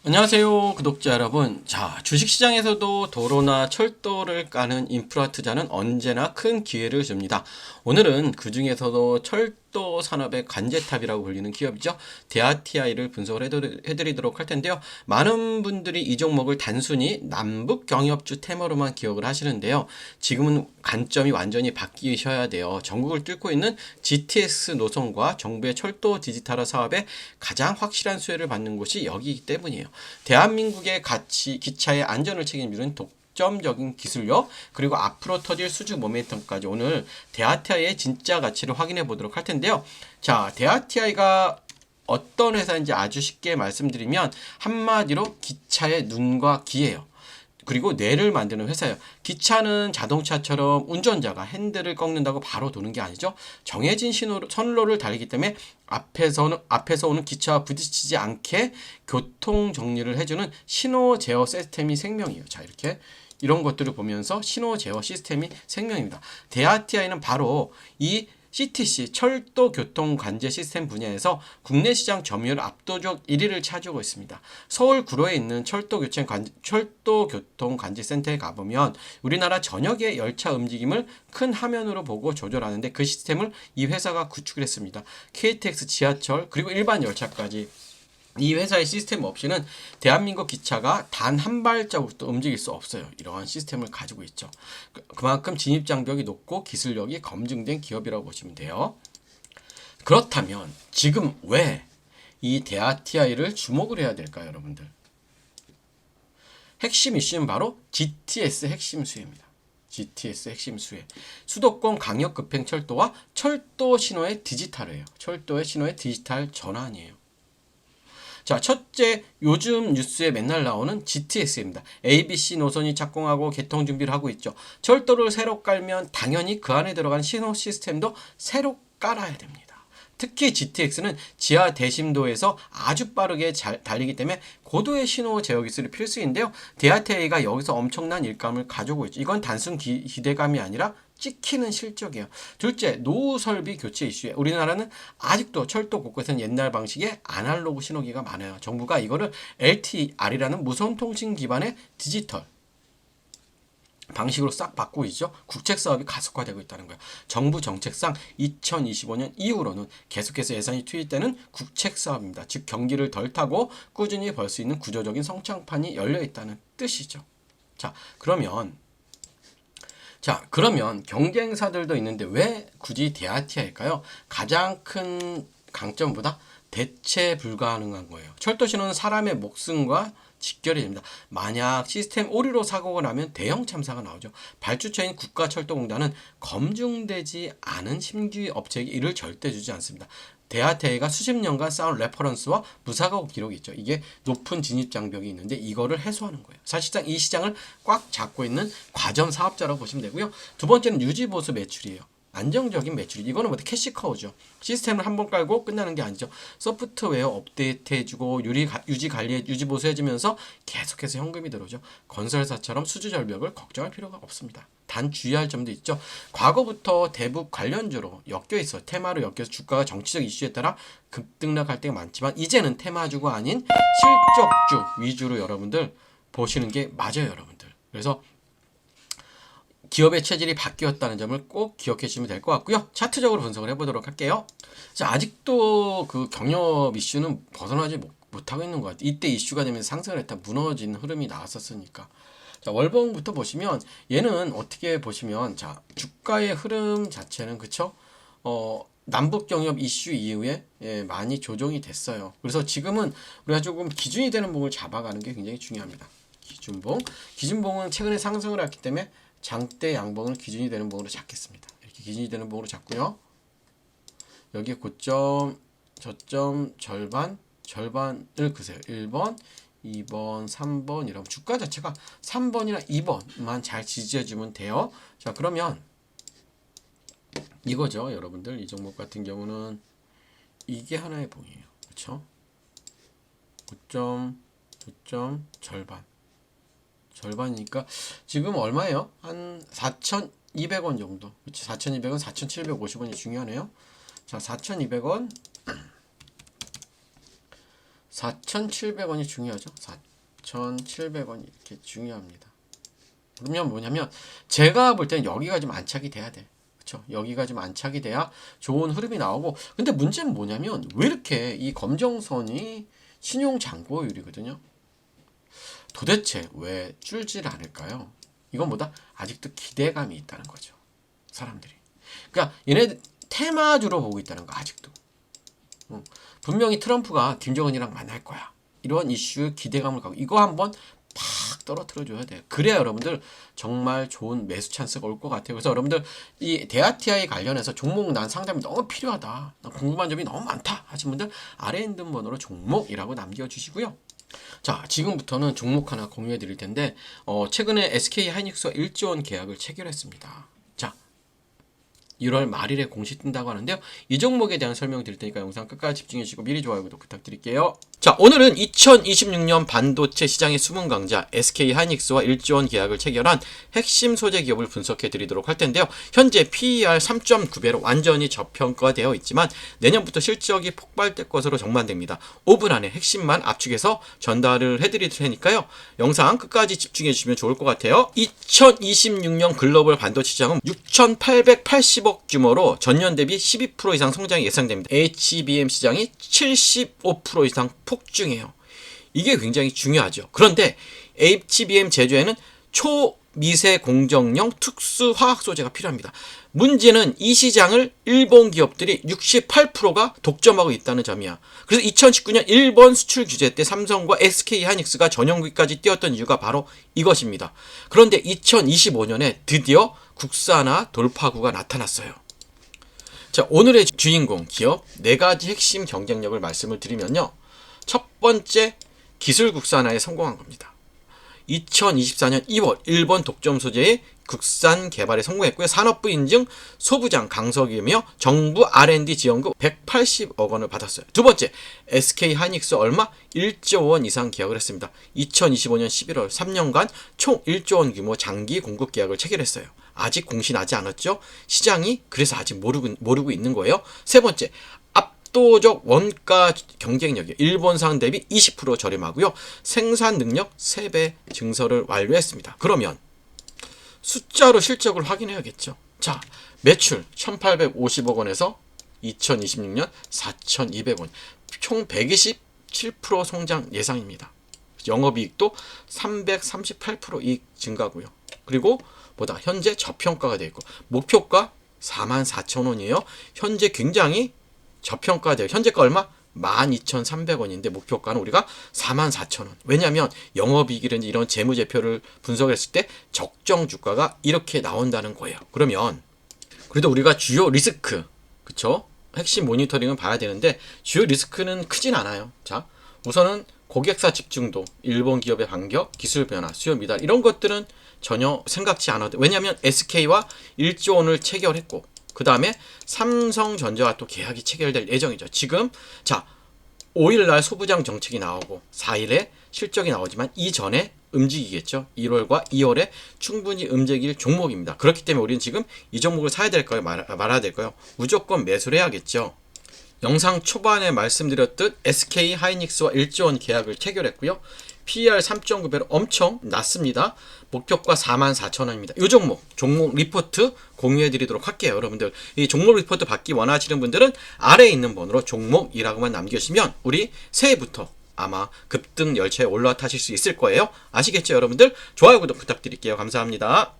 안녕하세요, 구독자 여러분. 자, 주식시장에서도 도로나 철도를 까는 인프라 투자는 언제나 큰 기회를 줍니다. 오늘은 그 중에서도 철도 산업의 관제탑이라고 불리는 기업이죠. 대아티아이를 분석을 해드리도록 할 텐데요. 많은 분들이 이 종목을 단순히 남북 경협주 테마로만 기억을 하시는데요. 지금은 관점이 완전히 바뀌셔야 돼요. 전국을 뚫고 있는 GTX 노선과 정부의 철도 디지털화 사업에 가장 확실한 수혜를 받는 곳이 여기이기 때문이에요. 대한민국의 기차의 안전을 책임지는 독점적인 기술력, 그리고 앞으로 터질 수주 모멘텀까지 오늘 대아티아이의 진짜 가치를 확인해 보도록 할 텐데요. 자, 대아티아이가 어떤 회사인지 아주 쉽게 말씀드리면 한마디로 기차의 눈과 귀예요. 그리고 뇌를 만드는 회사예요. 기차는 자동차처럼 운전자가 핸들을 꺾는다고 바로 도는 게 아니죠. 정해진 선로를 달리기 때문에 앞에서 오는 기차와 부딪히지 않게 교통 정리를 해주는 신호 제어 시스템이 생명이에요. 자, 이렇게 이런 것들을 보면서 신호 제어 시스템이 생명입니다. 대아티아이는 바로 이 CTC 철도 교통 관제 시스템 분야에서 국내 시장 점유율 압도적 1위를 차지하고 있습니다. 서울 구로에 있는 철도 교통 관제 센터에 가보면 우리나라 전역의 열차 움직임을 큰 화면으로 보고 조절하는데 그 시스템을 이 회사가 구축을 했습니다. KTX 지하철 그리고 일반 열차까지 이 회사의 시스템 없이는 대한민국 기차가 단 한 발자국도 움직일 수 없어요. 이러한 시스템을 가지고 있죠. 그만큼 진입장벽이 높고 기술력이 검증된 기업이라고 보시면 돼요. 그렇다면 지금 왜 이 대아티아이를 주목을 해야 될까요, 여러분들? 핵심 이슈는 바로 GTS 핵심 수혜입니다. GTS 핵심 수혜. 수도권 강력급행철도와 철도 신호의 디지털이에요. 철도의 신호의 디지털 전환이에요. 자, 첫째, 요즘 뉴스에 맨날 나오는 GTX입니다. ABC 노선이 착공하고 개통 준비를 하고 있죠. 철도를 새로 깔면 당연히 그 안에 들어간 신호 시스템도 새로 깔아야 됩니다. 특히 GTX는 지하 대심도에서 아주 빠르게 달리기 때문에 고도의 신호 제어 기술이 필수인데요. 대아티아이가 여기서 엄청난 일감을 가지고 있죠. 이건 단순 기대감이 아니라 찍히는 실적이에요. 둘째, 노후 설비 교체 이슈에 우리나라는 아직도 철도 곳곳에는 옛날 방식의 아날로그 신호기가 많아요. 정부가 이거를 LTR이라는 무선 통신 기반의 디지털 방식으로 싹 바꾸고 있죠. 국책 사업이 가속화되고 있다는 거예요. 정부 정책상 2025년 이후로는 계속해서 예산이 투입되는 국책 사업입니다. 즉 경기를 덜 타고 꾸준히 벌 수 있는 구조적인 성장판이 열려 있다는 뜻이죠. 그러면 경쟁사들도 있는데 왜 굳이 대아티아일까요? 가장 큰 강점보다 대체 불가능한 거예요. 철도 신호는 사람의 목숨과 직결이 됩니다. 만약 시스템 오류로 사고가 나면 대형 참사가 나오죠. 발주처인 국가철도공단은 검증되지 않은 심기 업체에게 이를 절대 주지 않습니다. 대아티아이가 수십 년간 쌓은 레퍼런스와 무사고 기록이 있죠. 이게 높은 진입 장벽이 있는데 이거를 해소하는 거예요. 사실상 이 시장을 꽉 잡고 있는 과점 사업자라고 보시면 되고요. 두 번째는 유지 보수 매출이에요. 안정적인 매출. 이거는 뭐 캐시커우죠. 시스템을 한번 깔고 끝나는 게 아니죠. 소프트웨어 업데이트 해주고 유지 관리, 유지 보수해주면서 계속해서 현금이 들어오죠. 건설사처럼 수주 절벽을 걱정할 필요가 없습니다. 단 주의할 점도 있죠. 과거부터 대북 관련주로 엮여 있어 테마로 엮여서 주가가 정치적 이슈에 따라 급등락할 때가 많지만 이제는 테마주가 아닌 실적주 위주로 여러분들 보시는 게 맞아요, 여러분들. 그래서 기업의 체질이 바뀌었다는 점을 꼭 기억해 주시면 될 것 같고요. 차트적으로 분석을 해보도록 할게요. 자, 아직도 그 경협 이슈는 벗어나지 못하고 있는 것 같아요. 이때 이슈가 되면서 상승을 했다 무너진 흐름이 나왔었으니까. 자, 월봉부터 보시면 얘는 어떻게 보시면 자, 주가의 흐름 자체는 그쵸? 남북 경협 이슈 이후에 많이 조정이 됐어요. 그래서 지금은 우리가 조금 기준이 되는 봉을 잡아가는 게 굉장히 중요합니다. 기준봉은 최근에 상승을 했기 때문에 장대 양봉을 기준이 되는 봉으로 잡겠습니다. 이렇게 기준이 되는 봉으로 잡고요. 여기에 고점, 저점, 절반을 그세요. 1번, 2번, 3번 이러면 주가 자체가 3번이나 2번만 잘 지지해주면 돼요. 자, 그러면 이거죠. 여러분들 이 종목 같은 경우는 이게 하나의 봉이에요. 그렇죠? 고점, 저점, 절반이니까 지금 얼마예요? 한 4,200원 정도. 그치? 4,200원, 4,750원이 중요하네요. 자, 4,200원, 4,700원이 중요하죠. 4,700원이 이렇게 중요합니다. 그러면 뭐냐면 제가 볼 때는 여기가 좀 안착이 돼야 돼. 그렇죠? 여기가 좀 안착이 돼야 좋은 흐름이 나오고, 근데 문제는 뭐냐면 왜 이렇게 이 검정선이 신용 잔고율이거든요. 도대체 왜 줄질 않을까요? 이건 뭐다? 아직도 기대감이 있다는 거죠. 사람들이. 그러니까 얘네 테마주로 보고 있다는 거 아직도. 분명히 트럼프가 김정은이랑 만날 거야. 이런 이슈 기대감을 갖고 이거 한번 팍 떨어뜨려 줘야 돼요. 그래야 여러분들 정말 좋은 매수 찬스가 올 것 같아요. 그래서 여러분들 이 대아티아이 관련해서 종목 난 상담이 너무 필요하다, 궁금한 점이 너무 많다 하신 분들 아래 있는 번호로 종목이라고 남겨주시고요. 자, 지금부터는 종목 하나 공유해 드릴 텐데 최근에 SK 하이닉스와 1조 원 계약을 체결했습니다. 자, 1월 말일에 공시 뜬다고 하는데요. 이 종목에 대한 설명 드릴 테니까 영상 끝까지 집중해 주시고 미리 좋아요, 구독 부탁드릴게요. 자, 오늘은 2026년 반도체 시장의 숨은 강자 SK 하이닉스와 1조 원 계약을 체결한 핵심 소재 기업을 분석해 드리도록 할 텐데요. 현재 PER 3.9배로 완전히 저평가되어 있지만 내년부터 실적이 폭발될 것으로 전망됩니다. 5분 안에 핵심만 압축해서 전달을 해드릴 테니까요. 영상 끝까지 집중해 주시면 좋을 것 같아요. 2026년 글로벌 반도체 시장은 6,880억 규모로 전년 대비 12% 이상 성장이 예상됩니다. HBM 시장이 75% 이상 폭증해요. 이게 굉장히 중요하죠. 그런데 HBM 제조에는 초미세 공정용 특수 화학 소재가 필요합니다. 문제는 이 시장을 일본 기업들이 68%가 독점하고 있다는 점이야. 그래서 2019년 일본 수출 규제 때 삼성과 SK 하이닉스가 전용기까지 뛰었던 이유가 바로 이것입니다. 그런데 2025년에 드디어 국산화 돌파구가 나타났어요. 자, 오늘의 주인공 기업 4가지 핵심 경쟁력을 말씀을 드리면요. 첫 번째, 기술 국산화에 성공한 겁니다. 2024년 2월 일본 독점 소재의 국산 개발에 성공했고요. 산업부 인증 소부장 강석이며 정부 R&D 지원금 180억 원을 받았어요. 두 번째, SK 하이닉스 얼마? 1조 원 이상 계약을 했습니다. 2025년 11월 3년간 총 1조 원 규모 장기 공급 계약을 체결했어요. 아직 공시 나지 않았죠? 시장이 그래서 아직 모르고 있는 거예요. 세 번째, 압도적 원가 경쟁력이 일본산 대비 20% 저렴하고요. 생산 능력 3배 증설을 완료했습니다. 그러면 숫자로 실적을 확인해야겠죠. 자, 매출 1,850억 원에서 2026년 4,200원, 총 127% 성장 예상입니다. 영업이익도 338% 이익 증가고요. 그리고 보다 현재 저평가가 되어 있고 목표가 44,000원이에요. 현재 굉장히 저평가돼요. 현재가 얼마? 12,300원인데 목표가는 우리가 44,000원. 왜냐하면 영업이익이라든지 이런 재무제표를 분석했을 때 적정 주가가 이렇게 나온다는 거예요. 그러면 그래도 우리가 주요 리스크, 그쵸? 핵심 모니터링은 봐야 되는데 주요 리스크는 크진 않아요. 자, 우선은 고객사 집중도, 일본 기업의 반격, 기술 변화, 수요 미달 이런 것들은 전혀 생각지 않아도, 왜냐하면 SK와 1조 원을 체결했고 그 다음에 삼성전자와 또 계약이 체결될 예정이죠. 지금 자, 5일날 소부장 정책이 나오고 4일에 실적이 나오지만 이전에 움직이겠죠. 1월과 2월에 충분히 움직일 종목입니다. 그렇기 때문에 우리는 지금 이 종목을 사야 될까요? 말아야 될까요? 무조건 매수를 해야겠죠. 영상 초반에 말씀드렸듯 SK 하이닉스와 1조 원 계약을 체결했고요. PER 3.9배로 엄청 낮습니다. 목표가 44,000원입니다. 이 종목 리포트 공유해 드리도록 할게요. 여러분들 이 종목 리포트 받기 원하시는 분들은 아래에 있는 번호로 종목이라고만 남겨주시면 우리 새해부터 아마 급등 열차에 올라타실 수 있을 거예요. 아시겠죠 여러분들? 좋아요 구독 부탁드릴게요. 감사합니다.